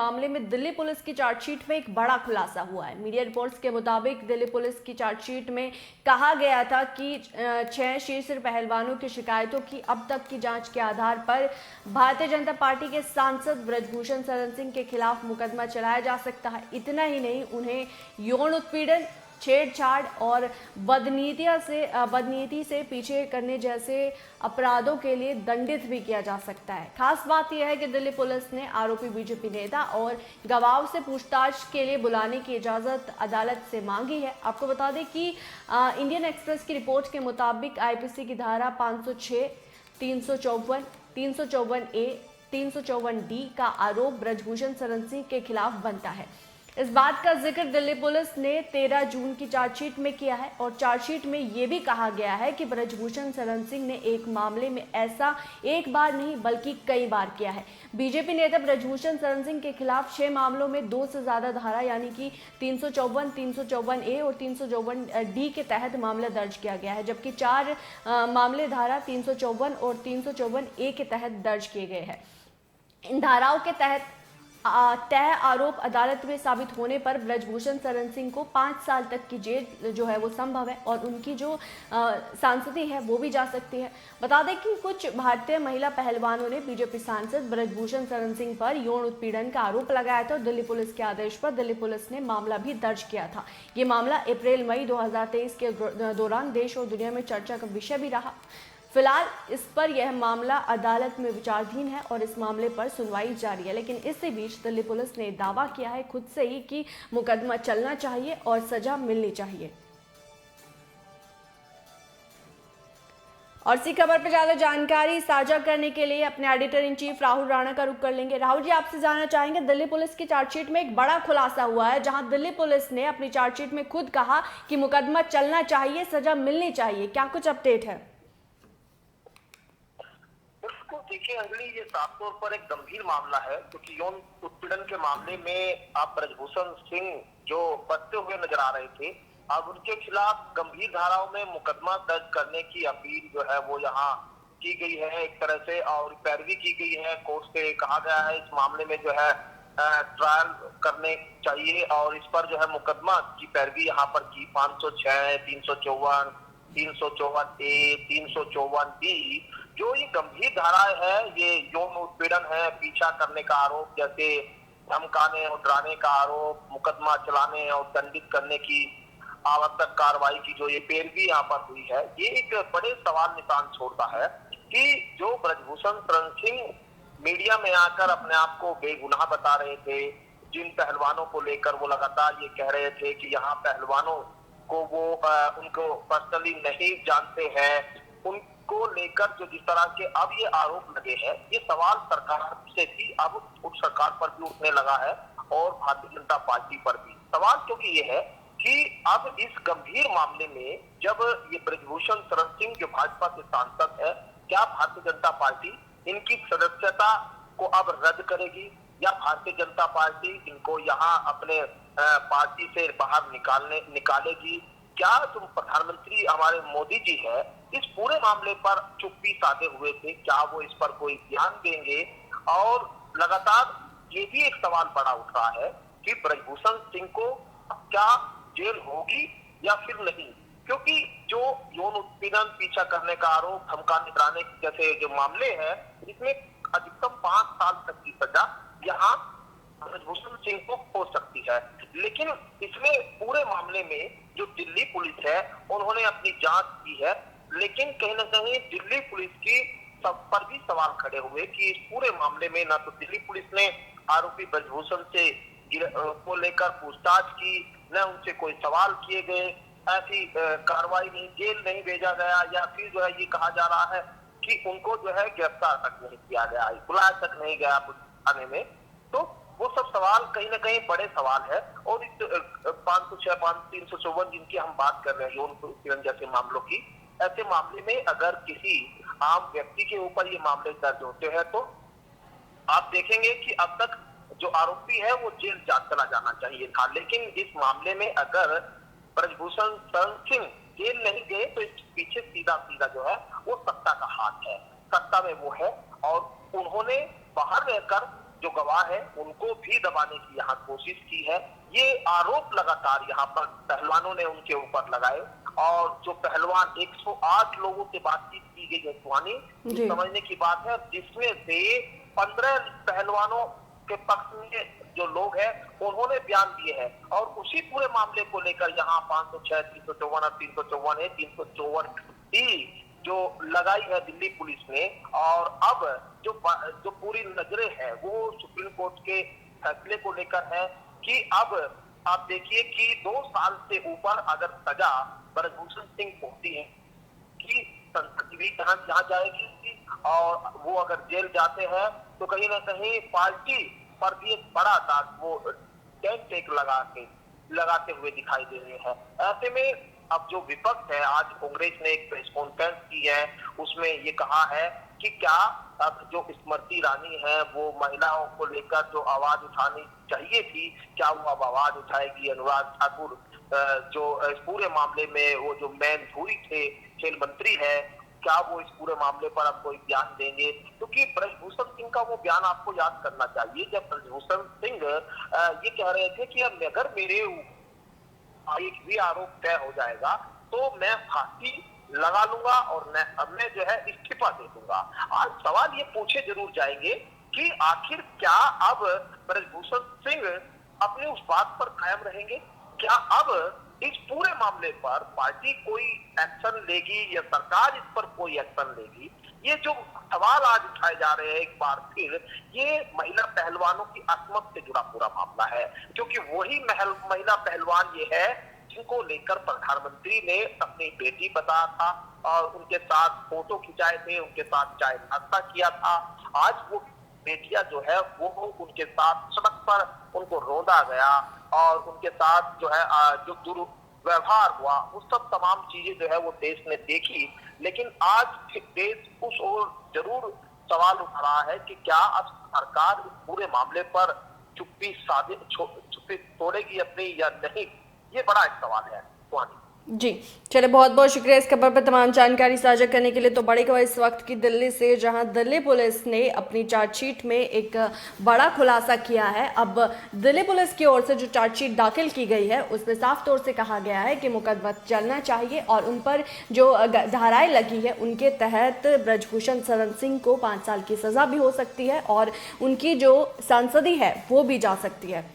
मामले में दिल्ली पुलिस की चार्जशीट में एक बड़ा खुलासा हुआ है। मीडिया रिपोर्ट्स के मुताबिक दिल्ली पुलिस की चार्जशीट में कहा गया था कि 6 शीर्ष पहलवानों की शिकायतों की अब तक की जांच के आधार पर भारतीय जनता पार्टी के सांसद ब्रजभूषण शरण सिंह के खिलाफ मुकदमा चलाया जा सकता है। इतना ही नहीं, उन्हें यौन उत्पीड़न, छेड़छाड़ और बदनीति से पीछे करने जैसे अपराधों के लिए दंडित भी किया जा सकता है। खास बात यह है कि दिल्ली पुलिस ने आरोपी बीजेपी नेता और गवाहों से पूछताछ के लिए बुलाने की इजाजत अदालत से मांगी है। आपको बता दें कि इंडियन एक्सप्रेस की रिपोर्ट के मुताबिक आईपीसी की धारा 506, 354, 354A, 354D का आरोप ब्रजभूषण शरण सिंह के खिलाफ बनता है। इस बात का जिक्र दिल्ली पुलिस ने 13 जून की चार्जशीट में किया है और चार्जशीट में यह भी कहा गया है कि ब्रजभूषण शरण सिंह ने एक मामले में ऐसा एक बार नहीं बल्कि कई बार किया है। बीजेपी नेता ब्रजभूषण शरण सिंह के खिलाफ 6 मामलों में 2 से ज्यादा धारा यानी कि 354, 354A और 354D के तहत मामला दर्ज किया गया है, जबकि 4 मामले धारा 354 और 354A के तहत दर्ज किए गए हैं। इन धाराओं के तहत तय आरोप अदालत में साबित होने पर ब्रजभूषण शरण सिंह को 5 साल तक की जेल जो है वो संभव है और उनकी जो सांसदी है वो भी जा सकती है। बता दें कि कुछ भारतीय महिला पहलवानों ने बीजेपी सांसद ब्रजभूषण शरण सिंह पर यौन उत्पीड़न का आरोप लगाया था और दिल्ली पुलिस के आदेश पर दिल्ली पुलिस ने मामला भी दर्ज किया था। ये मामला अप्रैल-मई 2023 के दौरान देश और दुनिया में चर्चा का विषय भी रहा। फिलहाल इस पर यह मामला अदालत में विचाराधीन है और इस मामले पर सुनवाई जारी है, लेकिन इसी बीच दिल्ली पुलिस ने दावा किया है खुद से ही कि मुकदमा चलना चाहिए और सजा मिलनी चाहिए। और इसी खबर पर ज्यादा जानकारी साझा करने के लिए अपने editor in chief Rahul Rana का रुख कर लेंगे। राहुल जी, आपसे जानना चाहेंगे, दिल्ली पुलिस की चार्जशीट में एक बड़ा खुलासा हुआ है जहां दिल्ली पुलिस ने अपनी चार्जशीट में खुद कहा कि मुकदमा चलना चाहिए, सजा मिलनी चाहिए। क्या कुछ अपडेट है? देखिए अंजलि, ये साफ तौर पर एक गंभीर मामला है क्योंकि यौन उत्पीड़न के मामले में आप ब्रजभूषण सिंह जो बचते हुए नजर आ रहे थे, अब उनके खिलाफ गंभीर धाराओं में मुकदमा दर्ज करने की अपील जो है वो यहाँ की गई है एक तरह से, और पैरवी की गई है। कोर्ट से कहा गया है इस मामले में जो है ट्रायल करने चाहिए और इस पर जो है मुकदमा की पैरवी यहाँ पर की 506, 354, 354A, 354D जो ये गंभीर धाराएं है, ये यौन उत्पीड़न है, पीछा करने का आरोप, जैसे धमकाने और डराने का आरोप, मुकदमा चलाने और दंडित करने की आवश्यक कार्रवाई की जो ये पैरवी यहाँ पर हुई है, ये एक बड़े सवाल निशान छोड़ता है कि जो ब्रजभूषण शरण सिंह मीडिया में आकर अपने आप को बेगुनाह बता रहे थे, जिन पहलवानों को लेकर वो लगातार ये कह रहे थे कि यहाँ पहलवानों को वो उनको पर्सनली नहीं जानते हैं, उनको लेकर जो जिस तरह के अब ये आरोप लगे हैं, ये सवाल सरकार से भी अब उप सरकार पर भी उठने लगा है और भारतीय जनता पार्टी पर भी। सवाल क्योंकि ये है कि अब इस गंभीर मामले में जब ये ब्रजभूषण शरण सिंह जो भाजपा के सांसद है, क्या भारतीय जनता पार्टी इनकी सदस्यता को अब रद्द करेगी या भारतीय जनता पार्टी इनको यहाँ अपने पार्टी से बाहर निकालेगी? क्या जो प्रधानमंत्री हमारे मोदी जी है इस पूरे मामले पर चुप्पी साधे हुए थे, क्या वो इस पर कोई ध्यान देंगे? और लगातार ये भी एक सवाल बड़ा उठ रहा है कि ब्रजभूषण सिंह को क्या जेल होगी या फिर नहीं, क्योंकि जो यौन उत्पीड़न, पीछा करने का आरोप, धमकाने डराने जैसे जो मामले हैं, इसमें अधिकतम 5 साल तक की सजा यहाँ ब्रजभूषण सिंह को हो सकती है। लेकिन इसमें पूरे मामले में जो दिल्ली पुलिस है उन्होंने अपनी जांच की है, लेकिन कहीं ना कहीं दिल्ली पुलिस की सब पर भी सवाल खड़े हुए कि इस पूरे मामले में ना तो दिल्ली पुलिस ने आरोपी ब्रजभूषण से को लेकर पूछताछ की, न उनसे कोई सवाल किए गए, ऐसी कार्रवाई नहीं, जेल नहीं भेजा गया, या फिर जो है ये कहा जा रहा है कि उनको जो है गिरफ्तार तक नहीं किया गया, बुलाया तक नहीं गया थाने में। तो वो सब सवाल कहीं ना कहीं बड़े सवाल है। और इस 506, 354 जिनकी हम बात कर रहे हैं यौन उत्पीड़न जैसे मामलों की, ऐसे मामले में अगर किसी आम व्यक्ति के ऊपर ये मामले दर्ज होते हैं तो आप देखेंगे कि अब तक जो आरोपी है वो जेल चला जाना चाहिए था। लेकिन इस मामले में अगर ब्रजभूषण शरण सिंह जेल नहीं गए तो इस पीछे सीधा सीधा जो है वो सत्ता का हाथ है, सत्ता में वो है और उन्होंने बाहर रहकर जो गवाह है उनको भी दबाने की यहाँ कोशिश की है। ये आरोप लगातार यहाँ पर पहलवानों ने उनके ऊपर लगाए और जो पहलवान 108 लोगों से बातचीत की गई है सुहानी, समझने की बात है, जिसमें से 15 पहलवानों के पक्ष में जो लोग हैं उन्होंने बयान दिए हैं और उसी पूरे मामले को लेकर यहाँ 506, 354 और 354 है, 354 जो लगाई है दिल्ली पुलिस ने। और अब जो पूरी नजरें हैं वो सुप्रीम कोर्ट के फैसले को लेकर है कि अब आप देखिए कि 2 साल से ऊपर अगर सजा ब्रजभूषण सिंह को होती है कि संसदीय जहाँ जाएगी और वो अगर जेल जाते हैं तो कहीं ना कहीं पार्टी पर भी एक बड़ा दाग वो टेक लगाते हुए दिखाई दे रहे हैं। ऐसे में अब जो विपक्ष है, आज कांग्रेस ने एक प्रेस कॉन्फ्रेंस की है, उसमें ये कहा है कि क्या अब जो स्मृति ईरानी है वो महिलाओं को लेकर जो आवाज उठानी चाहिए थी, क्या वो अब आवाज उठाएगी? अनुराग ठाकुर जो इस पूरे मामले में वो जो मैन धुरी थे, खेल मंत्री है, क्या वो इस पूरे मामले पर अब कोई बयान देंगे? क्योंकि ब्रजभूषण सिंह का वो बयान आपको याद करना चाहिए जब ब्रजभूषण सिंह ये कह रहे थे कि अब अगर मेरे एक भी आरोप तय हो जाएगा तो मैं फांसी लगा लूंगा और मैं जो है इस्तीफा दे दूंगा। आज सवाल ये पूछे जरूर जाएंगे कि आखिर क्या अब ब्रजभूषण सिंह अपने उस बात पर कायम रहेंगे? क्या अब इस पूरे मामले पर पार्टी कोई एक्शन लेगी या सरकार इस पर कोई एक्शन लेगी? ये जो सवाल आज उठाए जा रहे हैं एक बार फिर, ये महिला पहलवानों की असमत से जुड़ा पूरा मामला है, क्योंकि वही महिला पहलवान ये है जिनको लेकर प्रधानमंत्री ने अपनी बेटी बताया था और उनके साथ फोटो खिंचाए थे, उनके साथ चाय नाश्ता किया था। आज वो बेटियां जो है वो उनके साथ सड़क पर उनको रोंदा गया और उनके साथ जो है जो दुर्व्यवहार हुआ, वो सब तमाम चीजें जो है वो देश ने देखी। लेकिन आज देश उस ओर जरूर सवाल उठा रहा है कि क्या अब सरकार इस पूरे मामले पर चुप्पी तोड़ेगी अपनी या नहीं? ये बड़ा एक सवाल है सुहानी। जी चलिए, बहुत बहुत शुक्रिया इस खबर पर तमाम जानकारी साझा करने के लिए। तो बड़ी खबर इस वक्त की दिल्ली से, जहां दिल्ली पुलिस ने अपनी चार्जशीट में एक बड़ा खुलासा किया है। अब दिल्ली पुलिस की ओर से जो चार्जशीट दाखिल की गई है उसमें साफ तौर से कहा गया है कि मुकदमा चलना चाहिए और उन पर जो धाराएं लगी है उनके तहत ब्रजभूषण शरण सिंह को 5 साल की सजा भी हो सकती है और उनकी जो सांसदी है वो भी जा सकती है।